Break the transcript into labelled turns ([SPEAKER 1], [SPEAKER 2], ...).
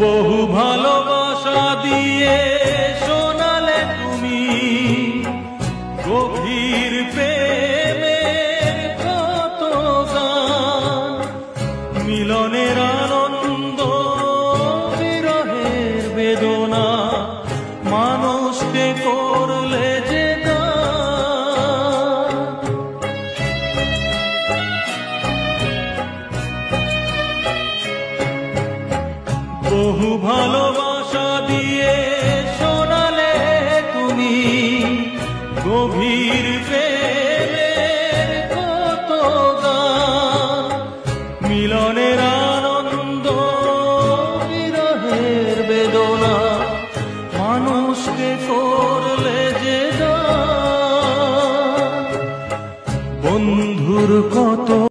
[SPEAKER 1] বহু ভালোবাসা দিয়ে শোনালে তুমি গভীর প্রেমের কত গান, মিলনের আনন্দ বিরহের বেদনা মানুষকে করলে যে গান। বহু ভালোবাসা দিয়ে শোনালে তুমি গভীর প্রেমের কত গান, মিলনের